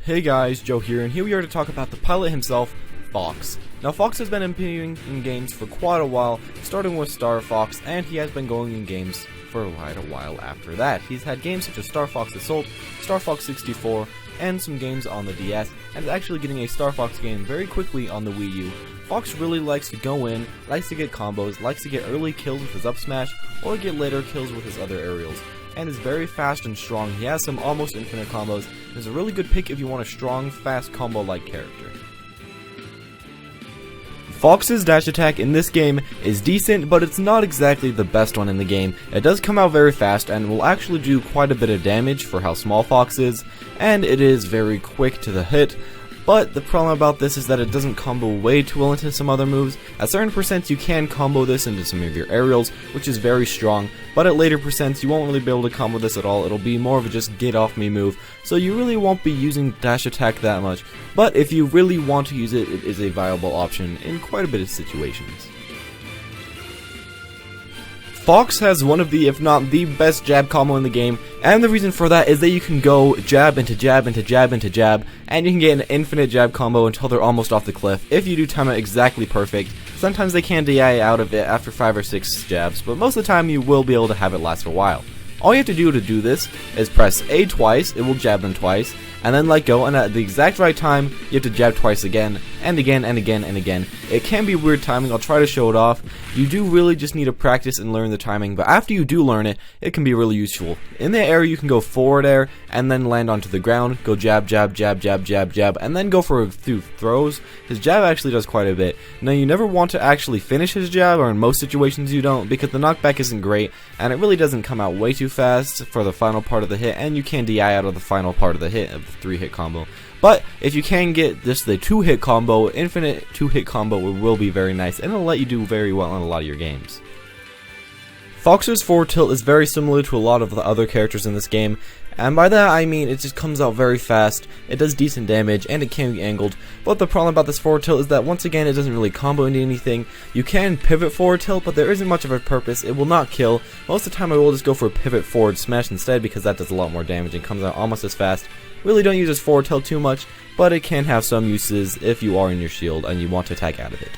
Hey guys, Joe here, and here we are to talk about the pilot himself, Fox. Now Fox has been appearing in games for quite a while, starting with Star Fox, and he has been going in games for quite a while after that. He's had games such as Star Fox Assault, Star Fox 64, and some games on the DS, and is actually getting a Star Fox game very quickly on the Wii U. Fox really likes to go in, likes to get combos, likes to get early kills with his up smash, or get later kills with his other aerials, and is very fast and strong. He has some almost infinite combos, and is a really good pick if you want a strong, fast combo-like character. Fox's dash attack in this game is decent, but it's not exactly the best one in the game. It does come out very fast and will actually do quite a bit of damage for how small Fox is, and it is very quick to the hit. But the problem about this is that it doesn't combo way too well into some other moves. At certain percents you can combo this into some of your aerials, which is very strong, but at later percents you won't really be able to combo this at all. It'll be more of a just get off me move, so you really won't be using dash attack that much. But if you really want to use it, it is a viable option in quite a bit of situations. Fox has one of the, if not the best jab combo in the game, and the reason for that is that you can go jab into jab into jab into jab, and you can get an infinite jab combo until they're almost off the cliff if you do time it exactly perfect. Sometimes they can DI out of it after 5 or 6 jabs, but most of the time you will be able to have it last for a while. All you have to do this is press A twice, it will jab them twice, and then let go, and at the exact right time, you have to jab twice again, and again, and again, and again. It can be weird timing, I'll try to show it off. You do really just need to practice and learn the timing, but after you do learn it, it can be really useful. In the air, you can go forward air, and then land onto the ground, go jab, jab, jab, jab, jab, jab, and then go for a few throws. His jab actually does quite a bit. Now, you never want to actually finish his jab, or in most situations you don't, because the knockback isn't great, and it really doesn't come out way too fast for the final part of the hit, and you can DI out of the final part of the hit of the 3-hit combo. But if you can get just the 2-hit combo, infinite 2-hit combo will be very nice, and it'll let you do very well in a lot of your games. Fox's forward tilt is very similar to a lot of the other characters in this game, and by that I mean it just comes out very fast, it does decent damage, and it can be angled. But the problem about this forward tilt is that once again it doesn't really combo into anything. You can pivot forward tilt, but there isn't much of a purpose. It will not kill. Most of the time I will just go for a pivot forward smash instead, because that does a lot more damage and comes out almost as fast. Really don't use this forward tilt too much, but it can have some uses if you are in your shield and you want to attack out of it.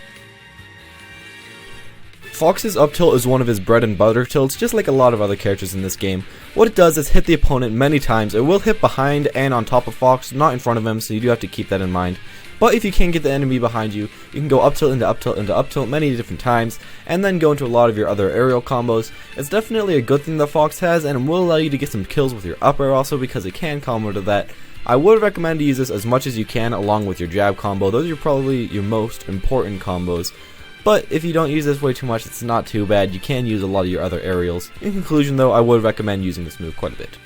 Fox's up tilt is one of his bread and butter tilts, just like a lot of other characters in this game. What it does is hit the opponent many times. It will hit behind and on top of Fox, not in front of him, so you do have to keep that in mind. But if you can get the enemy behind you, you can go up tilt into up tilt into up tilt many different times, and then go into a lot of your other aerial combos. It's definitely a good thing that Fox has, and it will allow you to get some kills with your up air also, because it can combo to that. I would recommend to use this as much as you can along with your jab combo. Those are probably your most important combos. But if you don't use this way too much, it's not too bad. You can use a lot of your other aerials. In conclusion though, I would recommend using this move quite a bit.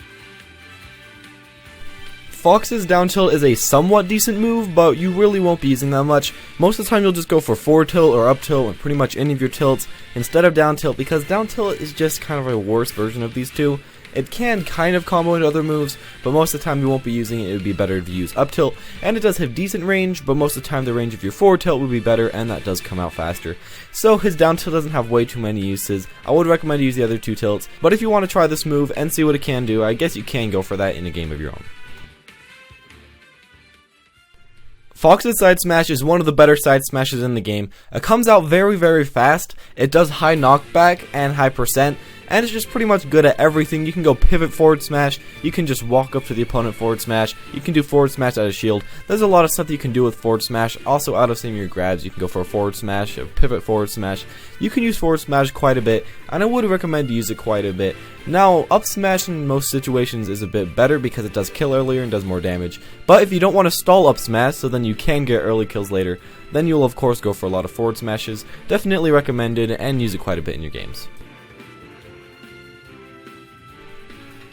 Fox's down tilt is a somewhat decent move, but you really won't be using that much. Most of the time you'll just go for forward tilt or up tilt with pretty much any of your tilts instead of down tilt, because down tilt is just kind of a worse version of these two. It can kind of combo into other moves, but most of the time you won't be using it. It would be better if you use up tilt, and it does have decent range, but most of the time the range of your forward tilt would be better, and that does come out faster. So his down tilt doesn't have way too many uses. I would recommend to use the other two tilts, but if you want to try this move and see what it can do, I guess you can go for that in a game of your own. Fox's side smash is one of the better side smashes in the game. It comes out very, very fast, it does high knockback and high percent, and it's just pretty much good at everything. You can go pivot forward smash, you can just walk up to the opponent forward smash, you can do forward smash out of shield. There's a lot of stuff that you can do with forward smash. Also out of some of your grabs, you can go for a forward smash, a pivot forward smash. You can use forward smash quite a bit, and I would recommend to use it quite a bit. Now, up smash in most situations is a bit better because it does kill earlier and does more damage. But if you don't want to stall up smash, so then you can get early kills later, then you'll of course go for a lot of forward smashes. Definitely recommended, and use it quite a bit in your games.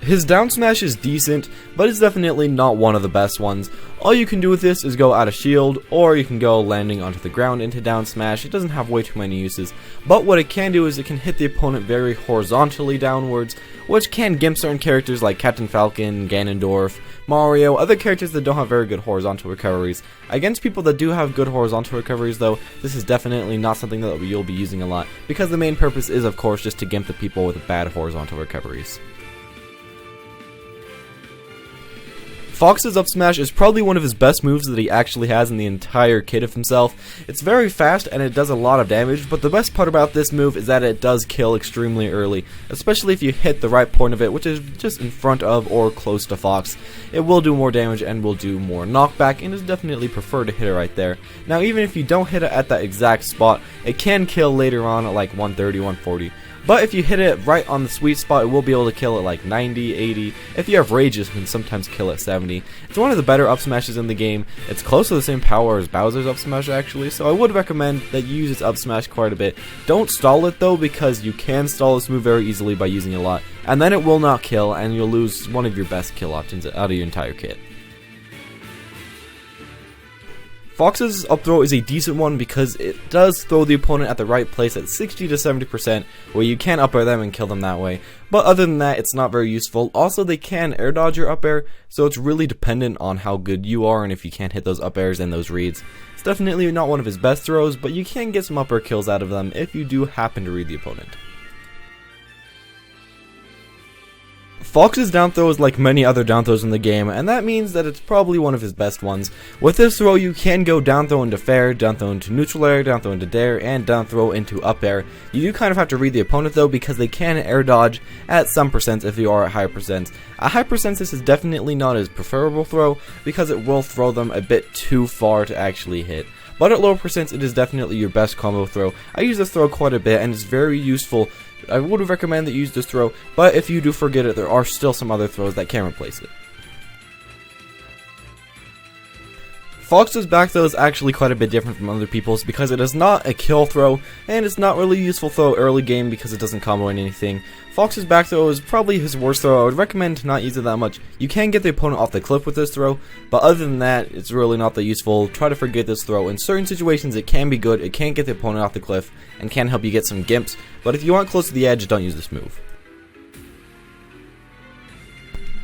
His down smash is decent, but it's definitely not one of the best ones. All you can do with this is go out of shield, or you can go landing onto the ground into down smash. It doesn't have way too many uses, but what it can do is it can hit the opponent very horizontally downwards, which can gimp certain characters like Captain Falcon, Ganondorf, Mario, other characters that don't have very good horizontal recoveries. Against people that do have good horizontal recoveries though, this is definitely not something that you'll be using a lot, because the main purpose is of course just to gimp the people with bad horizontal recoveries. Fox's up smash is probably one of his best moves that he actually has in the entire kit of himself. It's very fast and it does a lot of damage, but the best part about this move is that it does kill extremely early, especially if you hit the right point of it, which is just in front of or close to Fox. It will do more damage and will do more knockback, and is definitely preferred to hit it right there. Now even if you don't hit it at that exact spot, it can kill later on at like 130, 140. But if you hit it right on the sweet spot, it will be able to kill at like 90, 80. If you have rages, it can sometimes kill at 70. It's one of the better up smashes in the game. It's close to the same power as Bowser's up smash actually, so I would recommend that you use its up smash quite a bit. Don't stall it though, because you can stall this move very easily by using it a lot, and then it will not kill, and you'll lose one of your best kill options out of your entire kit. Fox's up throw is a decent one because it does throw the opponent at the right place at 60 to 70%, where you can up air them and kill them that way. But other than that, it's not very useful. Also, they can air dodge your up air, so it's really dependent on how good you are and if you can't hit those up airs and those reads. It's definitely not one of his best throws, but you can get some up air kills out of them if you do happen to read the opponent. Fox's down throw is like many other down throws in the game, and that means that it's probably one of his best ones. With this throw, you can go down throw into fair, down throw into neutral air, down throw into dare, and down throw into up air. You do kind of have to read the opponent though, because they can air dodge at some percents if you are at higher percents. At high percents, this is definitely not his preferable throw, because it will throw them a bit too far to actually hit. But at lower percents, it is definitely your best combo throw. I use this throw quite a bit, and it's very useful. I would recommend that you use this throw, but if you do forget it, there are still some other throws that can replace it. Fox's back throw is actually quite a bit different from other people's because it is not a kill throw, and it's not really a useful throw early game because it doesn't combo in anything. Fox's back throw is probably his worst throw. I would recommend to not use it that much. You can get the opponent off the cliff with this throw, but other than that, it's really not that useful. Try to forget this throw. In certain situations, it can be good. It can get the opponent off the cliff and can help you get some gimps, but if you aren't close to the edge, don't use this move.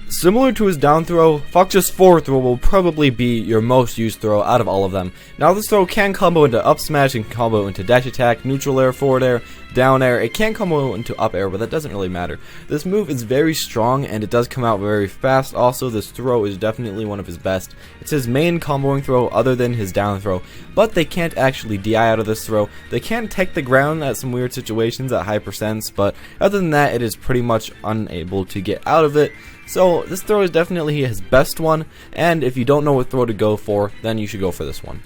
Similar to his down throw, Fox's forward throw will probably be your most used throw out of all of them. Now this throw can combo into up smash and combo into dash attack, neutral air, forward air, down air. It can combo into up air, but that doesn't really matter. This move is very strong and it does come out very fast. Also, this throw is definitely one of his best. It's his main comboing throw other than his down throw, but they can't actually DI out of this throw. They can take the ground at some weird situations at high percents, but other than that, it is pretty much unable to get out of it. So this throw is definitely his best one, and if you don't know what throw to go for, then you should go for this one.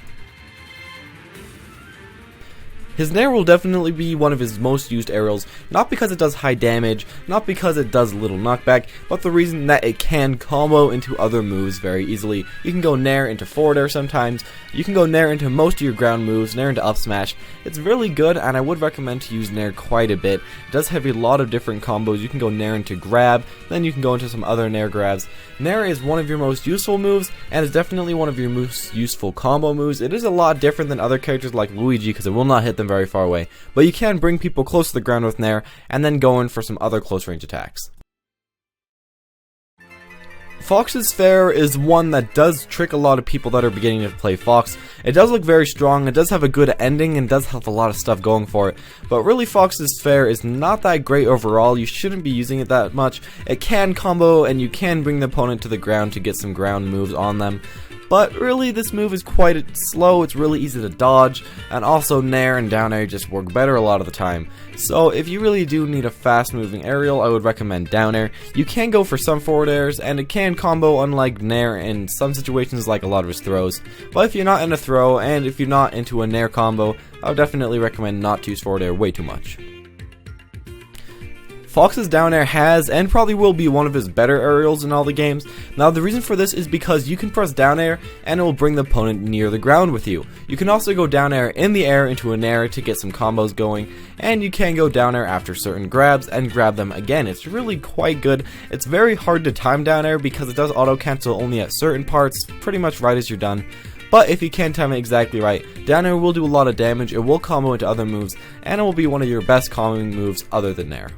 His Nair will definitely be one of his most used aerials, not because it does high damage, not because it does little knockback, but the reason that it can combo into other moves very easily. You can go Nair into forward air sometimes, you can go Nair into most of your ground moves, Nair into up smash. It's really good, and I would recommend to use Nair quite a bit. It does have a lot of different combos. You can go Nair into grab, then you can go into some other Nair grabs. Nair is one of your most useful moves, and is definitely one of your most useful combo moves. It is a lot different than other characters like Luigi, because it will not hit them very far away, but you can bring people close to the ground with Nair, and then go in for some other close range attacks. Fox's Fair is one that does trick a lot of people that are beginning to play Fox. It does look very strong, it does have a good ending, and does have a lot of stuff going for it, but really Fox's Fair is not that great overall. You shouldn't be using it that much. It can combo, and you can bring the opponent to the ground to get some ground moves on them. But really, this move is quite slow, it's really easy to dodge, and also Nair and down air just work better a lot of the time. So if you really do need a fast moving aerial, I would recommend down air. You can go for some forward airs, and it can combo unlike Nair in some situations like a lot of his throws. But if you're not in a throw, and if you're not into a Nair combo, I would definitely recommend not to use forward air way too much. Fox's down air has, and probably will be, one of his better aerials in all the games. Now the reason for this is because you can press down air and it will bring the opponent near the ground with you. You can also go down air in the air into a Nair to get some combos going, and you can go down air after certain grabs and grab them again. It's really quite good. It's very hard to time down air because it does auto cancel only at certain parts, pretty much right as you're done. But if you can time it exactly right, down air will do a lot of damage, it will combo into other moves, and it will be one of your best comboing moves other than Nair.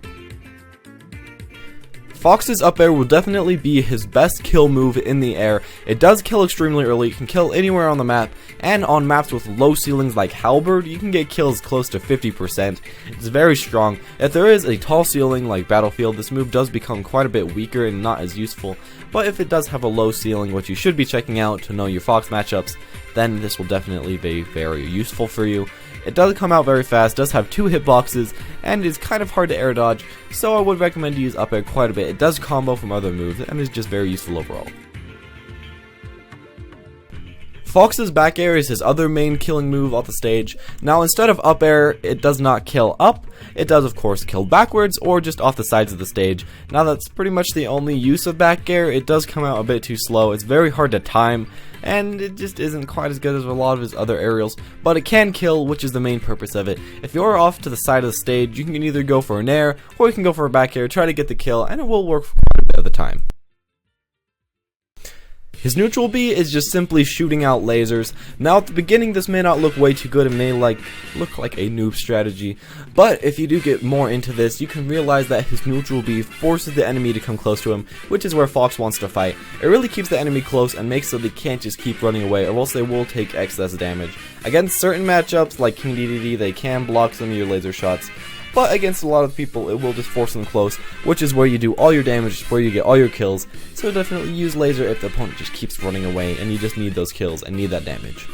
Fox's up air will definitely be his best kill move in the air. It does kill extremely early, you can kill anywhere on the map, and on maps with low ceilings like Halberd, you can get kills close to 50%. It's very strong. If there is a tall ceiling like Battlefield, this move does become quite a bit weaker and not as useful, but if it does have a low ceiling, which you should be checking out to know your Fox matchups, then this will definitely be very useful for you. It does come out very fast, does have 2 hitboxes, and is kind of hard to air dodge, so I would recommend to use up air quite a bit. It does combo from other moves, and is just very useful overall. Fox's back air is his other main killing move off the stage. Now instead of up air, it does not kill up, it does of course kill backwards or just off the sides of the stage. Now that's pretty much the only use of back air. It does come out a bit too slow, it's very hard to time, and it just isn't quite as good as a lot of his other aerials, but it can kill, which is the main purpose of it. If you're off to the side of the stage, you can either go for an air, or you can go for a back air, try to get the kill, and it will work for quite a bit of the time. His neutral B is just simply shooting out lasers. Now at the beginning this may not look way too good and may look like a noob strategy, but if you do get more into this, you can realize that his neutral B forces the enemy to come close to him, which is where Fox wants to fight. It really keeps the enemy close and makes so they can't just keep running away, or else they will take excess damage. Against certain matchups like King DDD, they can block some of your laser shots, but against a lot of people, it will just force them close, which is where you do all your damage, where you get all your kills. So definitely use laser if the opponent just keeps running away and you just need those kills and need that damage.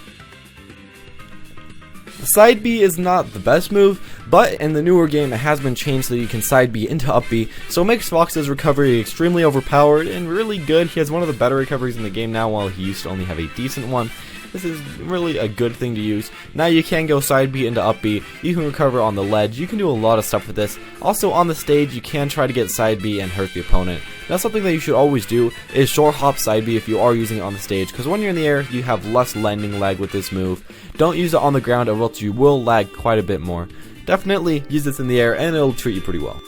The side B is not the best move, but in the newer game it has been changed so you can side B into up B, so it makes Fox's recovery extremely overpowered and really good. He has one of the better recoveries in the game now, while he used to only have a decent one. This is really a good thing to use. Now you can go side B into up B, you can recover on the ledge, you can do a lot of stuff with this. Also on the stage you can try to get side B and hurt the opponent. Now something that you should always do is short hop side B if you are using it on the stage, because when you're in the air you have less landing lag with this move. Don't use it on the ground or else you will lag quite a bit more. Definitely use this in the air and it'll treat you pretty well.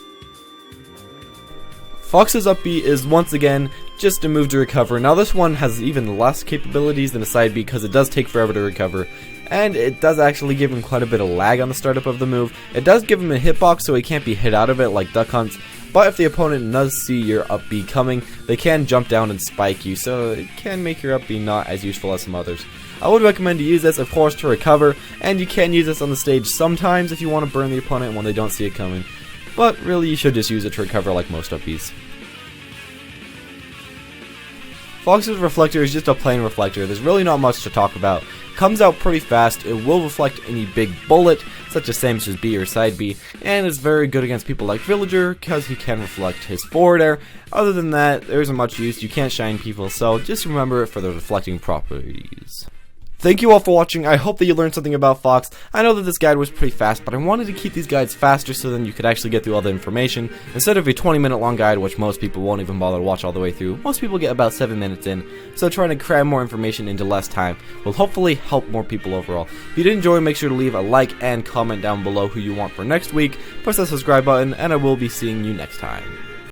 Fox's up B is once again just a move to recover. Now this one has even less capabilities than a side B because it does take forever to recover, and it does actually give him quite a bit of lag on the startup of the move. It does give him a hitbox so he can't be hit out of it like duck hunts, but if the opponent does see your up B coming, they can jump down and spike you, so it can make your up B not as useful as some others. I would recommend to use this, of course, to recover, and you can use this on the stage sometimes if you want to burn the opponent when they don't see it coming. But really, you should just use it to recover like most up Bs. Fox's Reflector is just a plain Reflector. There's really not much to talk about. Comes out pretty fast, it will reflect any big bullet, such as same as B or side B, and is very good against people like Villager, because he can reflect his forward air. Other than that, there isn't much use, you can't shine people, so just remember it for the reflecting properties. Thank you all for watching. I hope that you learned something about Fox. I know that this guide was pretty fast, but I wanted to keep these guides faster so then you could actually get through all the information, instead of a 20-minute long guide, which most people won't even bother to watch all the way through. Most people get about 7 minutes in, so trying to cram more information into less time will hopefully help more people overall. If you did enjoy, make sure to leave a like and comment down below who you want for next week, press the subscribe button, and I will be seeing you next time.